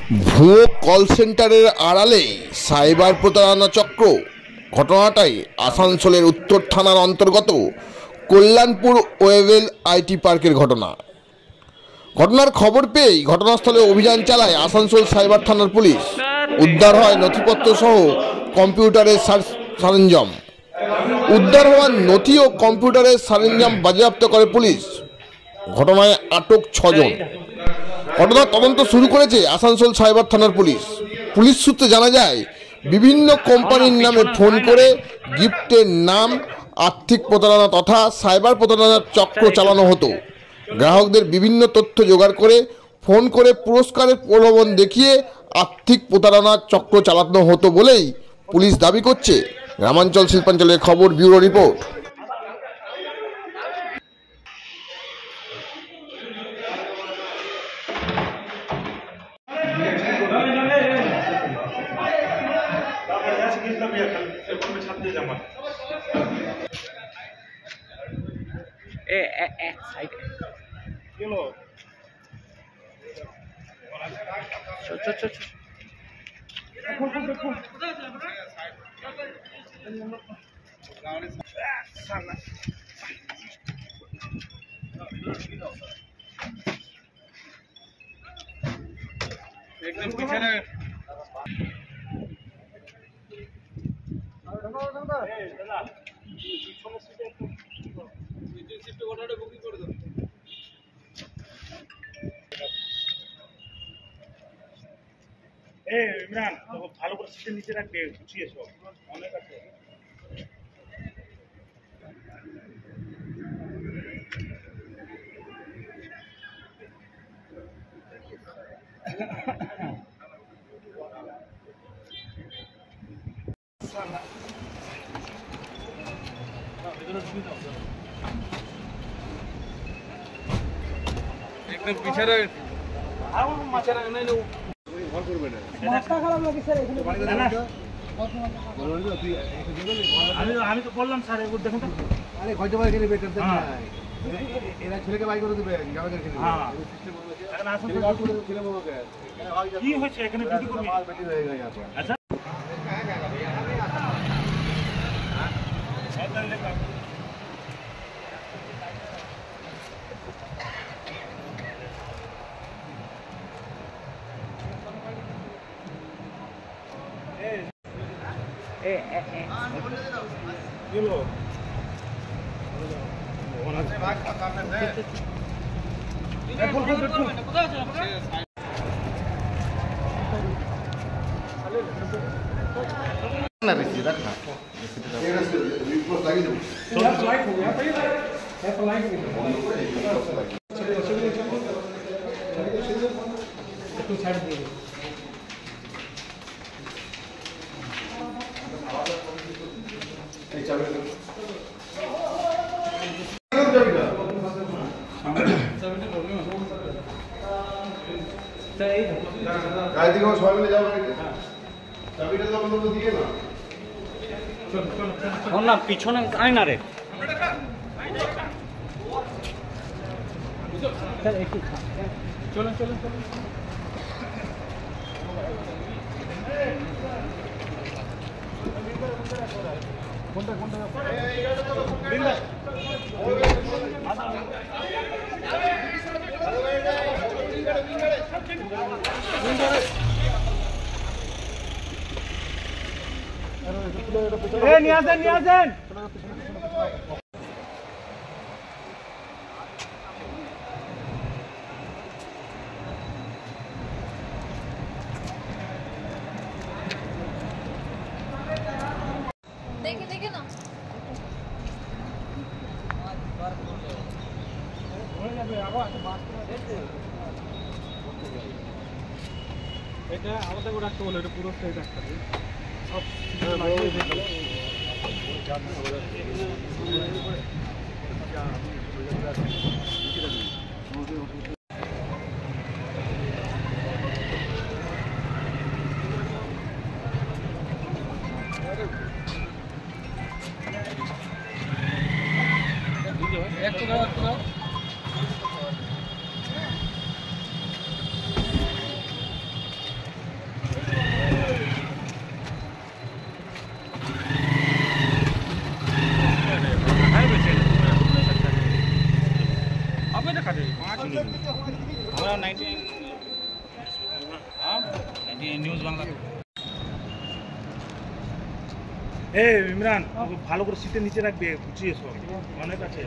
ভুয়ো কল সেন্টারের আড়ালে সাইবার প্রতারণা চক্র। ঘটনাটাই আসানসোলের উত্তর থানার অন্তর্গত কল্যাণপুর ওয়েভেল আইটি পার্কের ঘটনার খবর পেয়েই ঘটনাস্থলে অভিযান চালায় আসানসোল সাইবার থানার পুলিশ। উদ্ধার হয় নথিপত্র সহ কম্পিউটারের সরঞ্জাম। উদ্ধার হওয়া নথি ও কম্পিউটারের সরঞ্জাম বাজেয়াপ্ত করে পুলিশ। ঘটনায় আটক 6 জন। ঘটনার তদন্ত শুরু করেছে আসানসোল সাইবার থানার পুলিশ। পুলিশ সূত্রে জানা যায়, বিভিন্ন কোম্পানির নামে ফোন করে গিফটের নাম, আর্থিক প্রতারণা তথা সাইবার প্রতারণার চক্র চালানো হতো। গ্রাহকদের বিভিন্ন তথ্য জোগাড় করে ফোন করে পুরস্কারের প্রলোভন দেখিয়ে আর্থিক প্রতারণার চক্র চালানো হতো বলেই পুলিশ দাবি করছে। গ্রামাঞ্চল শিল্পাঞ্চলের খবর, ব্যুরো রিপোর্ট। एकदम पीछे ना ইমরান ভালো করে সিটের নিচে রাখবে, গুছিয়ে সব অনেক আছে। एकदम पीछे रहे पीछे रहे नहीं लो घर করবে না মাথা খারাপ লাগে স্যার এখানে না আমি তো বললাম স্যার এগুলো দেখুন তো। আরে হয়তো ভাই এখানে বেটার দেন না, এরা ছেলেকে বাই করে দিবে আমাদের ছেলে। হ্যাঁ সিস্টেম হলো যে এখন আসলে ছেলে বাবাকে কি হয়েছে এখানে ডিউটি করবি মাল বেটি হয়ে গেছে। আচ্ছা Hello. পিছনে আয় না রে চলো চলো চলো কোনটা কোনটা নিয়ে আসেন নিয়ে আসেন। দেখে দেখে না এটা আমাদের রাখতে বলে, এটা পুরো রাখতে হবে সব একটু দাও একটু দাও। নিউজ বাংলা। ইমরান ভালো করে সিটের নিচে রাখবে, গুছিয়ে সব অনেক আছে।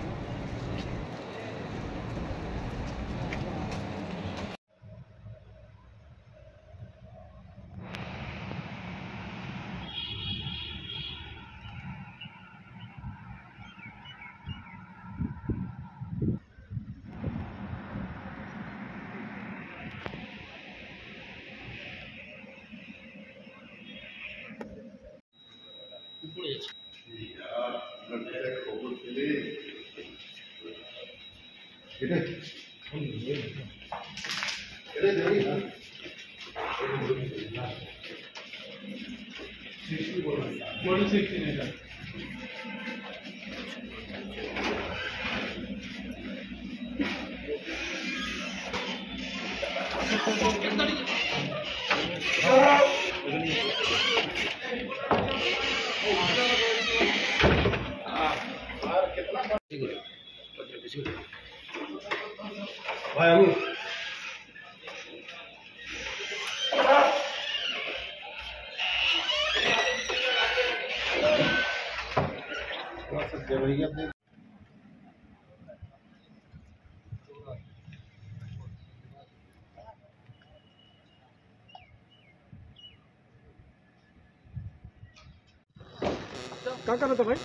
क्या कर रहे थे भाई?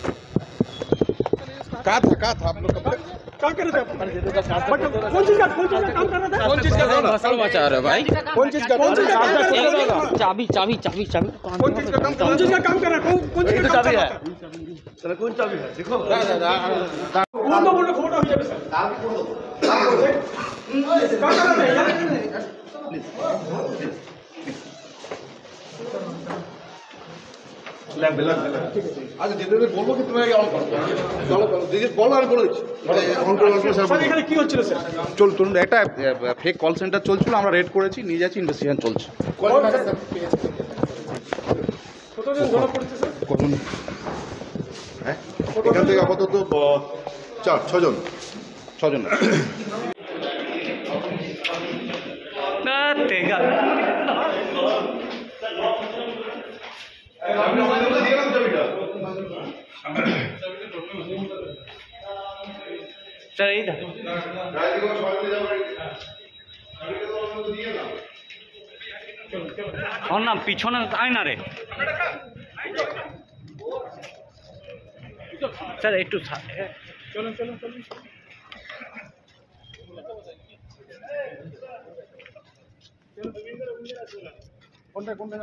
कहाँ था आप लोग कब तक? क्या कर रहे थे? कौन चीज का काम कर रहे थे? कौन चीज का काम? फसल बचा रहे भाई। कौन चीज का काम? चाबी चाबी चाबी चाबी कौन चीज का काम? कौन चीज का काम कर रहा है? कौन चीज का काम है? चलो कौन चाबी है? देखो बोलो फोटो हो जाए सर। क्या कर रहे थे? আচ্ছা যেতে বলবো কি তুমি আগে অন করো চলো দিদি বলো আমি বলে দিচ্ছি অন করে স্যার এখানে কি হচ্ছিল স্যার? চলুন একটা ফেক কল সেন্টার চলছিল, আমরা রেড করেছি, নিয়ে যাচ্ছি, ইনভেস্টিগেশন চলছে। কতজন ধরা পড়েছে স্যার? কখন হ্যাঁ এখান থেকে আপাতত 6জন। স্যার এই ওর নাম পিছনে আয় না রে স্যার একটু চলুন চলুন চলুন। কোনটা কোনটা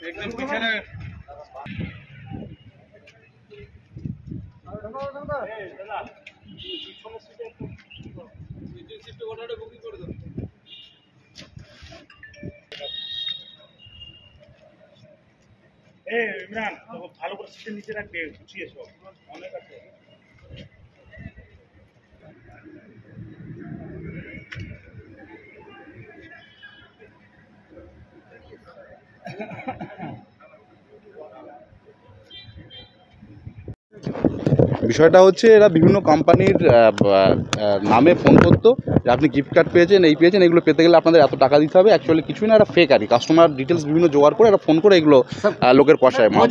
एकदम पीछे ना ইমরান ভালো করে সিটের নিচে রাখবে, গুছিয়ে সব অনেক আছে। বিষয়টা হচ্ছে এরা বিভিন্ন কোম্পানির নামে ফোন করতো যে আপনি গিফট কার্ড পেয়েছেন, এই পেয়েছেন, এগুলো পেতে গেলে আপনাদের এত টাকা দিতে হবে। অ্যাকচুয়ালি কিছুই না, এরা ফেক আর কি। কাস্টমার ডিটেলস বিভিন্ন জোগাড় করে এরা ফোন করে এগুলো লোকের পয়সায় মাল।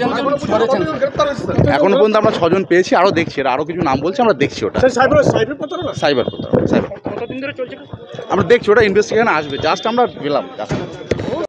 এখনো পর্যন্ত আমরা 6 জন পেয়েছি, আরও দেখছি, এরা আরও কিছু নাম বলছে, আমরা দেখছি ওটা। সাইবার প্রতারণা। কতদিন ধরে চলছে? আমরা দেখছি ওটা, ইনভেস্টিগেশন আসবে, জাস্ট আমরা গেলাম।